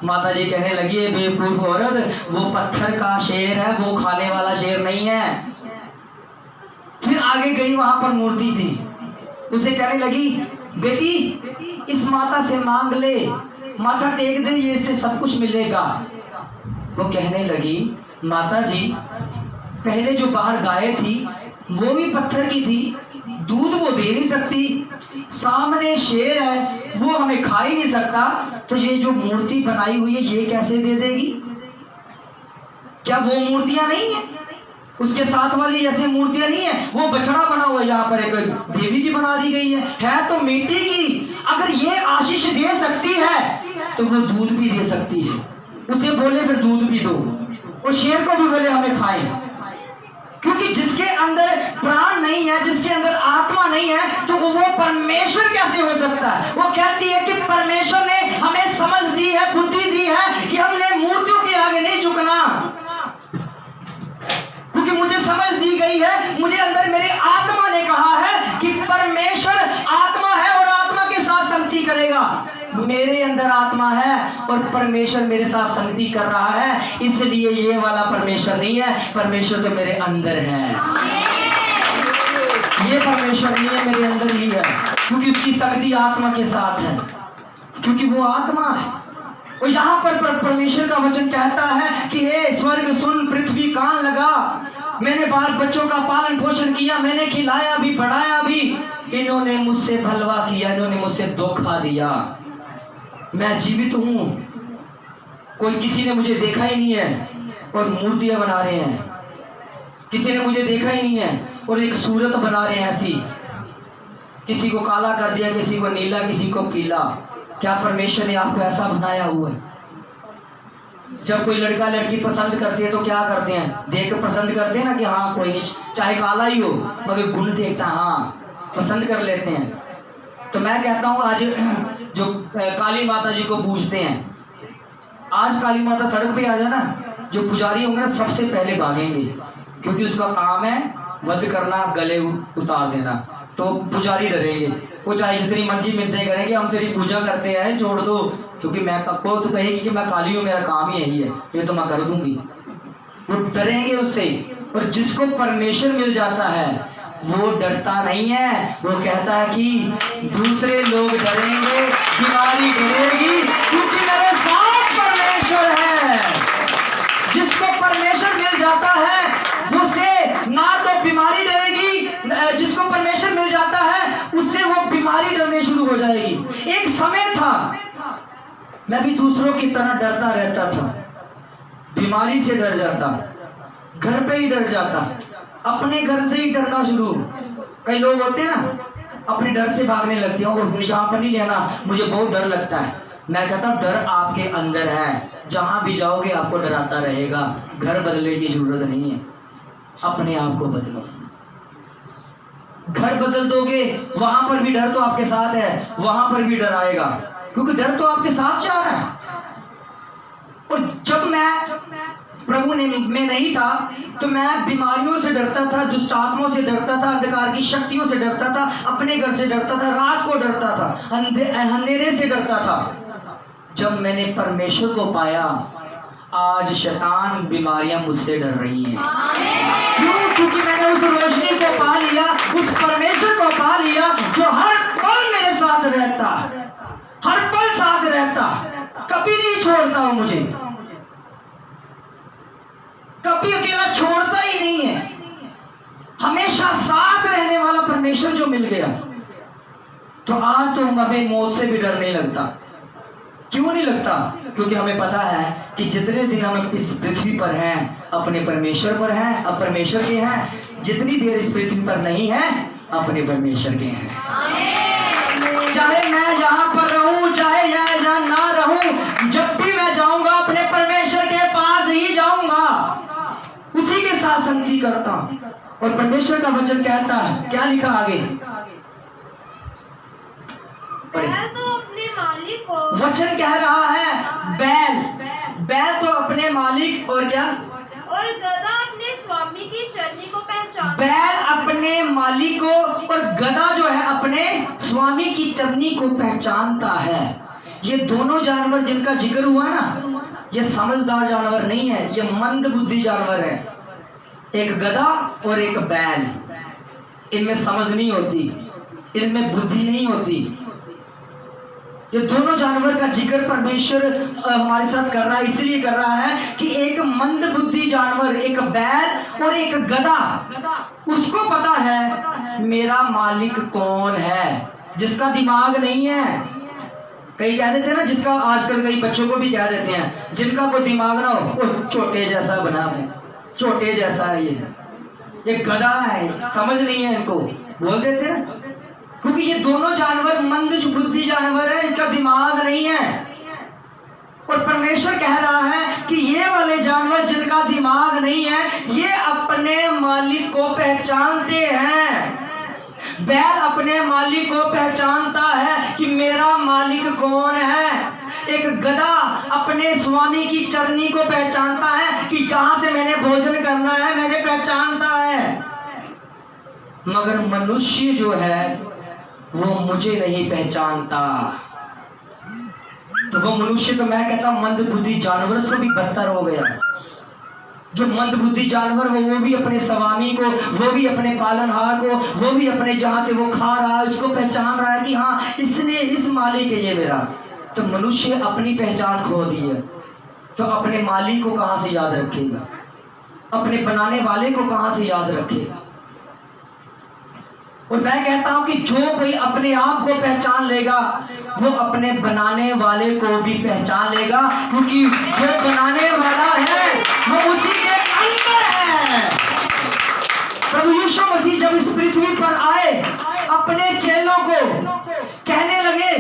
माता जी कहने लगी बेवकूफ औरत, वो पत्थर का शेर है, वो खाने वाला शेर नहीं है। फिर आगे गई, वहां पर मूर्ति थी, उसे कहने लगी बेटी इस माता से मांग ले, माथा टेक दे, ये इससे सब कुछ मिलेगा। वो कहने लगी, माता जी पहले जो बाहर गाय थी वो भी पत्थर की थी, दूध वो दे नहीं सकती, सामने शेर है वो हमें खा ही नहीं सकता, तो ये जो मूर्ति बनाई हुई है ये कैसे दे देगी? क्या वो मूर्तियां नहीं है? उसके साथ वाली जैसे मूर्तियां नहीं है? वो बछड़ा बना हुआ है, यहाँ पर एक देवी की बना दी गई है तो मिट्टी की। अगर ये आशीष दे सकती है तो वो दूध भी दे सकती है। उसे बोले फिर दूध भी दो, और शेर को भी बोले हमें खाएं। क्योंकि जिसके अंदर प्राण नहीं है, जिसके अंदर आत्मा नहीं है, तो वो परमेश्वर कैसे हो सकता है? वो कहती है कि परमेश्वर ने हमें समझ दी है, बुद्धि दी है कि हमने मूर्तियों के आगे नहीं झुकना, क्योंकि मुझे समझ दी गई है, मुझे अंदर मेरे आत्मा ने कहा है कि परमेश्वर आत्मा है और आत्मा के साथ संगति करेगा। मेरे अंदर आत्मा है और परमेश्वर मेरे साथ संगति कर रहा है, इसलिए ये वाला परमेश्वर नहीं है, परमेश्वर तो मेरे अंदर है। ये परमेश्वर नहीं है, मेरे अंदर ही है, क्योंकि उसकी संगति आत्मा के साथ है, क्योंकि वो आत्मा है। और यहाँ पर परमेश्वर का वचन कहता है कि हे स्वर्ग सुन, पृथ्वी कान लगा, मैंने बाल बच्चों का पालन पोषण किया, मैंने खिलाया भी बढ़ाया भी, इन्होंने मुझसे भलवा किया, इन्होंने मुझसे धोखा दिया। मैं जीवित हूं, कोई किसी ने मुझे देखा ही नहीं है और मूर्तियां बना रहे हैं, किसी ने मुझे देखा ही नहीं है और एक सूरत बना रहे हैं ऐसी, किसी को काला कर दिया, किसी को नीला, किसी को पीला। क्या परमेश्वर ने आपको ऐसा बनाया हुआ है? जब कोई लड़का लड़की पसंद करती है तो क्या करते हैं? देख के पसंद करते हैं ना कि हाँ कोई नहीं, चाहे काला ही हो मगर गुण देखता, हाँ पसंद कर लेते हैं। तो मैं कहता हूँ आज जो काली माता जी को पूजते हैं, आज काली माता सड़क पे आ जाना, जो पुजारी होंगे ना सबसे पहले भागेंगे, क्योंकि उसका काम है वध करना, गले उतार देना। तो पुजारी डरेंगे, वो चाहे जितनी मर्जी मिलते करेंगे, हम तेरी पूजा करते हैं छोड़ दो, क्योंकि मैं को तो कहेगी कि मैं काली हूँ, मेरा काम ही यही है, ये तो मैं कर दूंगी। वो डरेंगे उससे। और जिसको परमेश्वर मिल जाता है वो डरता नहीं है, वो कहता है कि दूसरे लोग डरेंगे, बीमारी डरेगी, क्योंकि मेरे साथ परमेश्वर है। जिसको परमेश्वर मिल जाता है उससे ना तो बीमारी डरेगी, जिसको परमेश्वर मिल जाता है उससे वो बीमारी डरने शुरू हो जाएगी। एक समय था मैं भी दूसरों की तरह डरता रहता था, बीमारी से डर जाता, घर पे ही डर जाता, अपने घर से ही डरना शुरू। कई लोग होते हैं ना अपने डर से भागने लगते हैं, और यहाँ पर नहीं लेना, मुझे बहुत डर लगता है। मैं कहता हूँ डर आपके अंदर है, जहाँ भी जाओगे आपको डराता रहेगा। घर बदलने की जरूरत नहीं है, अपने आप को बदलो। घर बदल दोगे वहां पर भी डर तो आपके साथ है, वहां पर भी डर आएगा, क्योंकि डर तो आपके साथ जा रहा है। और जब मैं प्रभु ने में नहीं था तो मैं बीमारियों से डरता था, दुष्ट आत्माओं से डरता था, अंधकार की शक्तियों से डरता था, अपने घर से डरता था, रात को डरता था, अंधेरे से डरता था। जब मैंने परमेश्वर को पाया, आज शैतान बीमारियां मुझसे डर रही हैं। क्यों? क्योंकि मैंने उस रोशनी को पा लिया, उस परमेश्वर को पा लिया जो हर पल मेरे साथ रहता है, हर पल साथ रहता है, कभी नहीं छोड़ता हूं मुझे, कभी अकेला छोड़ता ही नहीं है, हमेशा साथ रहने वाला परमेश्वर जो मिल गया, तो आज तो हमें मौत से भी डर नहीं लगता। क्यों नहीं लगता? क्योंकि हमें पता है कि जितने दिन हम इस पृथ्वी पर हैं अपने परमेश्वर पर हैं, अब परमेश्वर के हैं, जितनी देर इस पृथ्वी पर नहीं है अपने परमेश्वर के हैं। चाहे मैं यहाँ पर रहूं, चाहे यहाँ ना रहूं, जब भी मैं जाऊंगा अपने परमेश्वर के पास ही जाऊंगा, उसी के साथ संगति करता हूं। और परमेश्वर का वचन कहता है, क्या लिखा आगे तो अपने मालिक को, वचन कह रहा है बैल तो अपने मालिक, और क्या, और गधा अपने स्वामी की चरनी को पहचान। बैल अपने मालिक को और गधा जो है अपने स्वामी की चरनी को पहचानता है। ये दोनों जानवर जिनका जिक्र हुआ ना, ये समझदार जानवर नहीं है, ये मंद बुद्धि जानवर है। एक गधा और एक बैल, इनमें समझ नहीं होती, इनमें बुद्धि नहीं होती। ये दोनों जानवर का जिक्र परमेश्वर हमारे साथ कर रहा है, इसलिए कर रहा है कि एक मंद बुद्धि जानवर, एक बैल और एक गधा, उसको पता है मेरा मालिक कौन है। जिसका दिमाग नहीं है, कई कह देते हैं ना, जिसका आजकल कई बच्चों को भी कह देते हैं, जिनका कोई दिमाग ना हो वो छोटे जैसा बना है, छोटे जैसा है, ये गधा है, समझ नहीं है इनको, बोल देते हैं। क्योंकि ये दोनों जानवर मंद बुद्धि जानवर है, इनका दिमाग नहीं है। और परमेश्वर कह रहा है कि ये वाले जानवर जिनका दिमाग नहीं है, ये अपने मालिक को पहचानते हैं। बैल अपने मालिक को पहचानता है कि मेरा मालिक कौन है। एक गधा अपने स्वामी की चरनी को पहचानता है कि कहां से मैंने भोजन करना है, मैंने पहचानता है। मगर मनुष्य जो है वो मुझे नहीं पहचानता। तो वो मनुष्य, तो मैं कहता मंद बुद्धि जानवर से भी बदतर हो गया। जो मंद बुद्धि जानवर हो वो भी अपने स्वामी को, वो भी अपने पालनहार को, वो भी अपने जहां से वो खा रहा है उसको पहचान रहा है कि हाँ इसने, इस मालिक है ये मेरा। तो मनुष्य अपनी पहचान खो दी है, तो अपने मालिक को कहां से याद रखेगा, अपने बनाने वाले को कहां से याद रखेगा। और मैं कहता हूं कि जो कोई अपने आप को पहचान लेगा वो अपने बनाने वाले को भी पहचान लेगा, क्योंकि जो बनाने वाला है वो उसी के अंदर है। प्रभु यीशु मसीह जब इस पृथ्वी पर आए, अपने चेलों को कहने लगे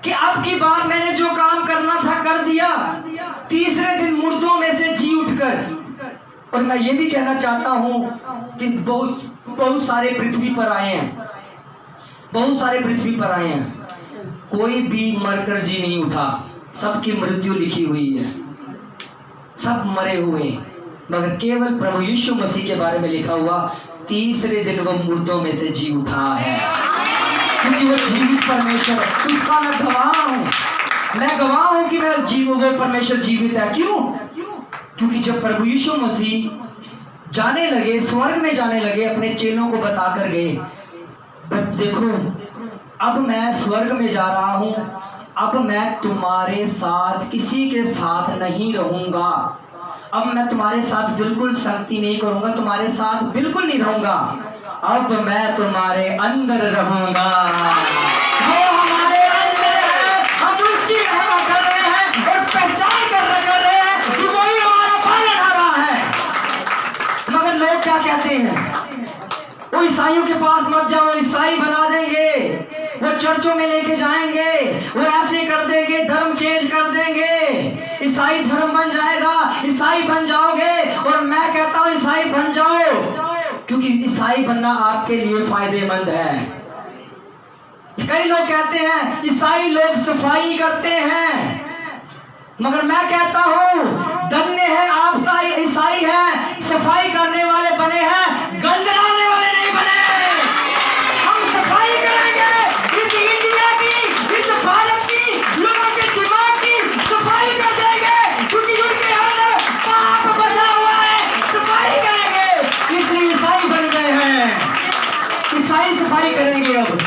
कि अब की बार मैंने जो काम करना था कर दिया, तीसरे दिन मुर्दों में से जी उठकर। और मैं ये भी कहना चाहता हूं कि बहुत सारे पृथ्वी पर आए हैं, बहुत सारे पृथ्वी पर आए हैं, कोई भी मरकर जी नहीं उठा, सबकी मृत्यु लिखी हुई है, सब मरे हुए, मगर केवल प्रभु यीशु मसीह के बारे में लिखा हुआ तीसरे दिन वो मुर्दों में से जी उठा है। क्योंकि वो जीवित परमेश्वर है, उसका मैं गवाह हूं, मैं गवाह हूं कि मैं वो परमेश्वर जीवित है। क्यों? क्योंकि जब प्रभु यीशु मसीह जाने लगे, स्वर्ग में जाने लगे, अपने चेलों को बताकर गए, देखो अब मैं स्वर्ग में जा रहा हूं, अब मैं तुम्हारे साथ किसी के साथ नहीं रहूंगा, अब मैं तुम्हारे साथ बिल्कुल संगति नहीं करूंगा, तुम्हारे साथ बिल्कुल नहीं रहूंगा, अब मैं तुम्हारे अंदर रहूंगा। वो हमारे अंदर है, हम उसकी रहमा कर रहे हैं और पहचान कर रहे हैं कि वही हमारा पालन आ रहा है। मगर लोग क्या कहते हैं, वो ईसाइयों के पास मत जाओ, ईसाई बना देंगे, वो चर्चों में लेके जाएंगे, वो ऐसे कर देंगे, धर्म चेंज कर देंगे, ईसाई धर्म बन जाएगा, ईसाई बन जाओगे। और मैं कहता हूं ईसाई बन जाओ, क्योंकि ईसाई बनना आपके लिए फायदेमंद है। कई लोग कहते हैं ईसाई लोग सफाई करते हैं, मगर मैं कहता हूं धन्य है आप ईसाई हैं, सफाई करने वाले बने हैं, गंद डालने वाले नहीं बने। हम सफाई करेंगे इस इंडिया की, इस भारत की, लोगों के दिमाग की सफाई कर देंगे, क्योंकि उनके अंदर पाप बसा हुआ है, सफाई करेंगे। इसलिए ईसाई बन गए हैं, ईसाई सफाई करेंगे। अब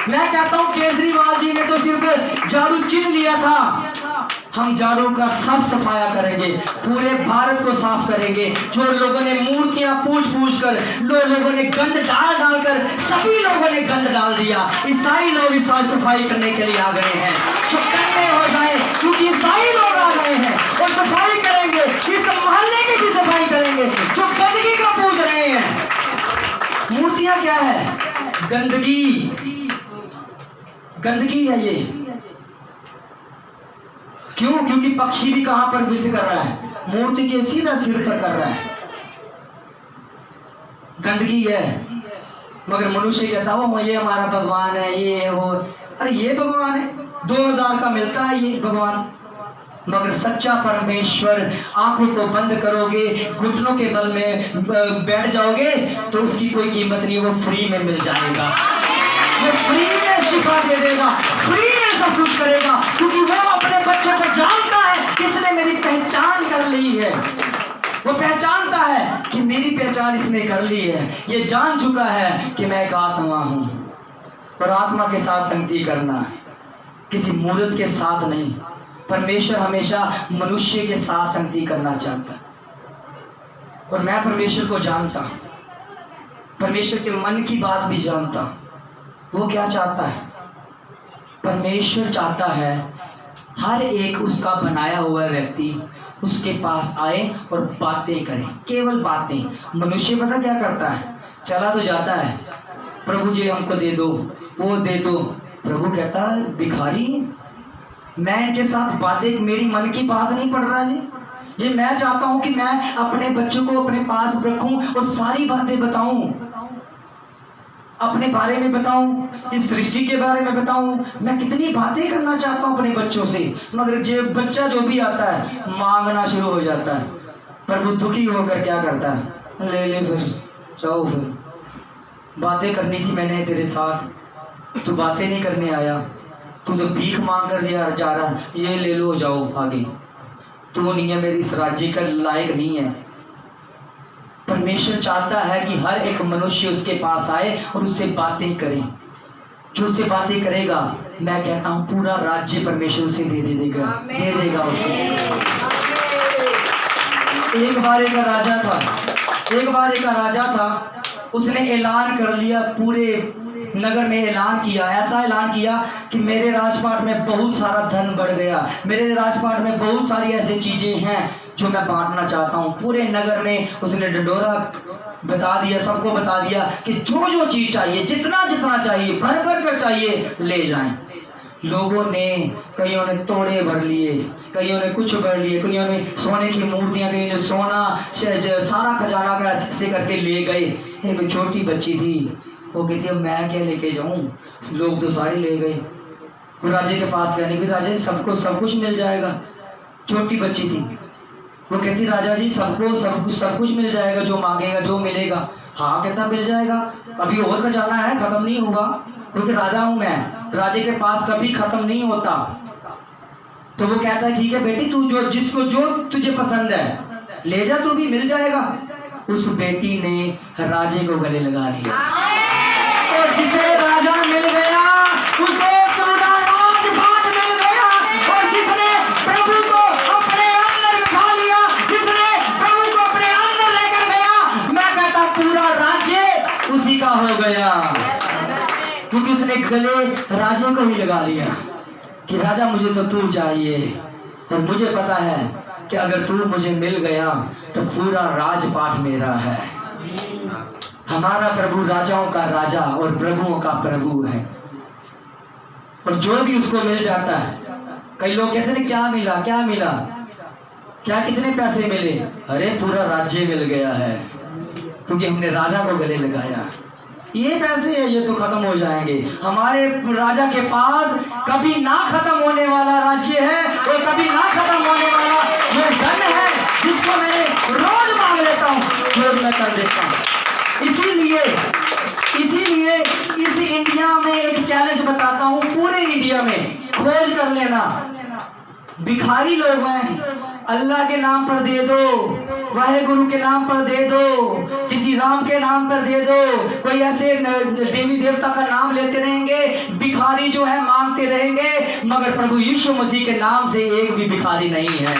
मैं कहता हूं केजरीवाल जी ने तो सिर्फ झाड़ू चिन्ह लिया था, हम झाड़ू का सब सफाया करेंगे, पूरे भारत को साफ करेंगे। जो लोगों ने मूर्तियां पूछ कर, लोगों ने गंद डाल कर, सभी लोगों ने गंद डाल दिया, ईसाई लोग ईसाई सफाई करने के लिए आ गए हैं। चौकन्ने हो जाए, क्योंकि ईसाई लोग आ गए हैं और सफाई करेंगे, इस मोहल्ले की भी सफाई करेंगे जो गंदगी का पूछ रहे हैं। मूर्तियां क्या है? गंदगी, गंदगी है ये। क्यों? क्योंकि पक्षी भी कहां पर नृत्य कर रहा है? मूर्ति के सीधा सिर पर कर रहा है, गंदगी है। मगर मनुष्य कहता हो ये हमारा भगवान है, ये है वो। अरे ये भगवान है, 2000 का मिलता है ये भगवान। मगर सच्चा परमेश्वर, आंखों को बंद करोगे, घुटनों के बल में बैठ जाओगे तो उसकी कोई कीमत नहीं, वो फ्री में मिल जाएगा, वो फ्री में शिफा दे देगा, फ्री में सब कुछ करेगा, क्योंकि वो अपने बच्चों को जानता है किसने मेरी पहचान कर ली है। वो पहचानता है कि मेरी पहचान इसने कर ली है, ये जान चुका है कि मैं एक आत्मा हूं और आत्मा के साथ संगति करना है। किसी मूर्त के साथ नहीं। परमेश्वर हमेशा मनुष्य के साथ संगति करना चाहता है। और मैं परमेश्वर को जानता, परमेश्वर के मन की बात भी जानता। वो क्या चाहता है? परमेश्वर चाहता है हर एक उसका बनाया हुआ व्यक्ति उसके पास आए और बातें करें, केवल बातें। मनुष्य पता क्या करता है? चला तो जाता है, प्रभु जी हमको दे दो, वो दे दो। प्रभु कहता है भिखारी, मैं इनके साथ बातें, मेरी मन की बात नहीं पढ़ रहा जी। ये मैं चाहता हूँ कि मैं अपने बच्चों को अपने पास रखूं और सारी बातें बताऊं, अपने बारे में बताऊं, इस सृष्टि के बारे में बताऊं। मैं कितनी बातें करना चाहता हूं अपने बच्चों से, मगर जो बच्चा जो भी आता है मांगना शुरू हो जाता है। प्रभु दुखी होकर क्या करता है? ले ले फिर, जाओ फिर, बातें करनी थी मैंने तेरे साथ, तू बातें नहीं करने आया, तू तो भीख मांग कर जा रहा, ये ले लो जाओ आगे, तू नहीं है मेरी इस राज्य का लायक नहीं है। परमेश्वर चाहता है कि हर एक मनुष्य उसके पास आए और उससे बातें करें। जो उससे बातें करेगा, मैं कहता हूँ पूरा राज्य परमेश्वर उसे दे देगा उसे। एक बार एक राजा था, उसने ऐलान कर लिया, पूरे नगर में ऐलान किया, ऐसा ऐलान किया कि मेरे राजपाट में बहुत सारा धन बढ़ गया, मेरे राजपाट में बहुत सारी ऐसी चीजें हैं जो मैं बांटना चाहता हूँ। पूरे नगर में उसने ढिंढोरा बता दिया, सबको बता दिया कि जो जो चीज चाहिए, जितना जितना चाहिए, भर भर कर चाहिए, ले जाएं। लोगों ने, कईयों ने तोड़े भर लिए, कईयों ने कुछ भर लिए, कईयों ने सोने की मूर्तियां, कईयों ने सोना, सारा खजाना का ऐसे करके ले गए। एक छोटी बच्ची थी, वो कहती है मैं क्या लेके जाऊं, लोग तो सारे ले गए। वो राजे के पास गया, नहीं राजा सबको सब कुछ मिल जाएगा। छोटी बच्ची थी, वो कहती राजा जी सबको सब कुछ मिल जाएगा, जो मांगेगा जो मिलेगा। हाँ कहता मिल जाएगा, अभी और खजाना है, खत्म नहीं हुआ, क्योंकि राजा हूं मैं, राजे के पास कभी खत्म नहीं होता। तो वो कहता है ठीक है बेटी, तू जो तुझे पसंद है ले जा, तू भी मिल जाएगा। उस बेटी ने राजे को गले लगा लिया, और जिसे राजा मिल गया उसे पूरा राजपाट मिल गया। और जिसने प्रभु को अपने अंदर बिठा लिया, जिसने प्रभु को अपने अंदर लेकर गया, मैं कहता पूरा राज्य उसी का हो गया, क्योंकि उसने गले राजे को ही लगा लिया कि राजा मुझे तो तू चाहिए, और मुझे पता है कि अगर तू मुझे मिल गया तो पूरा राजपाट मेरा है। हमारा प्रभु राजाओं का राजा और प्रभुओं का प्रभु है, और जो भी उसको मिल जाता है। कई लोग कहते हैं क्या मिला, क्या कितने पैसे मिले? अरे पूरा राज्य मिल गया है, क्योंकि हमने राजा को गले लगाया। ये पैसे है, ये तो खत्म हो जाएंगे। हमारे राजा के पास कभी ना खत्म होने वाला राज्य है, और कभी ना खत्म होने वाला वो धन है, जिसको मैं रोज मांग लेता हूँ, रोज मैं कर देता हूँ। इसीलिए इस इंडिया में एक चैलेंज बताता हूँ, पूरे इंडिया में खोज कर लेना, भिखारी लोग हैं। अल्लाह के नाम पर दे दो, वाहेगुरु के नाम पर दे दो, किसी राम के नाम पर दे दो, कोई ऐसे देवी देवता का नाम लेते रहेंगे, भिखारी जो है मांगते रहेंगे, मगर प्रभु यीशु मसीह के नाम से एक भी भिखारी नहीं है।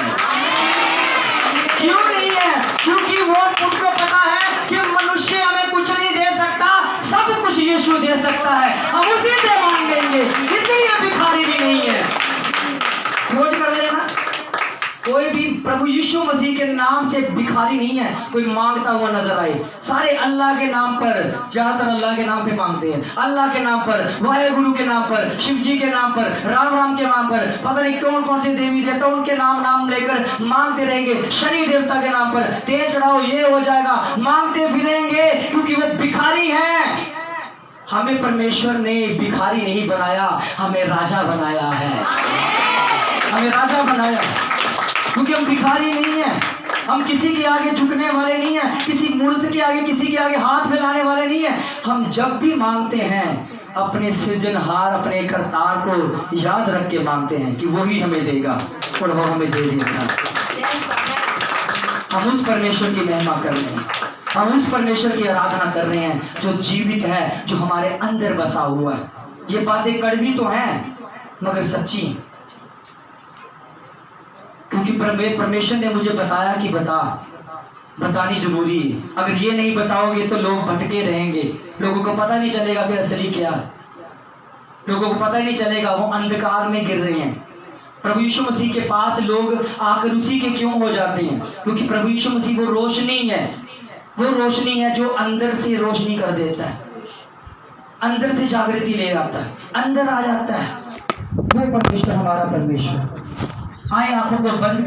क्यों नहीं है? क्योंकि वो उनको पता है कि मनुष्य हमें कुछ नहीं दे सकता, सब कुछ यीशु दे सकता है, हम उसी से मांगेंगे, इसलिए भिखारी भी नहीं है। खोज कर लेना, कोई भी प्रभु यीशु मसीह के नाम से भिखारी नहीं है कोई मांगता हुआ नजर आए। सारे अल्लाह के नाम पर, ज्यादातर अल्लाह के नाम पे मांगते हैं, अल्लाह के नाम पर, वाहेगुरु के नाम पर, शिव जी के नाम पर, राम के नाम पर, पता नहीं कौन कौन से देवी देवता उनके नाम लेकर मांगते रहेंगे। शनि देवता के नाम पर तेल चढ़ाओ, ये हो जाएगा, मांगते फिरेंगे, क्योंकि वो भिखारी हैं। हमें परमेश्वर ने भिखारी नहीं बनाया, हमें राजा बनाया है, हमें राजा बनाया, क्योंकि हम भिखारी नहीं हैं। हम किसी के आगे झुकने वाले नहीं हैं, किसी मूर्ति के आगे, किसी के आगे हाथ फैलाने वाले नहीं हैं। हम जब भी मांगते हैं अपने सृजनहार, अपने करतार को याद रख के मांगते हैं कि वो ही हमें देगा, और वो हमें दे देगा। हम उस परमेश्वर की महिमा कर रहे हैं, हम उस परमेश्वर की आराधना कर रहे हैं जो जीवित है, जो हमारे अंदर बसा हुआ है। ये बातें कड़वी तो हैं, मगर सच्ची हैं, क्योंकि परमेश्वर ने मुझे बताया कि बतानी जरूरी है। अगर ये नहीं बताओगे तो लोग भटके रहेंगे, लोगों को पता नहीं चलेगा कि असली क्या है, लोगों को पता ही नहीं चलेगा, वो अंधकार में गिर रहे हैं। प्रभु यीशु मसीह के पास लोग आकर उसी के क्यों हो जाते हैं? क्योंकि प्रभु यीशु मसीह वो रोशनी है, वो रोशनी है जो अंदर से रोशनी कर देता है, अंदर से जागृति ले आता है, अंदर आ जाता है। वो परमेश्वर हमारा परमेश्वर। आए आंखों को बंद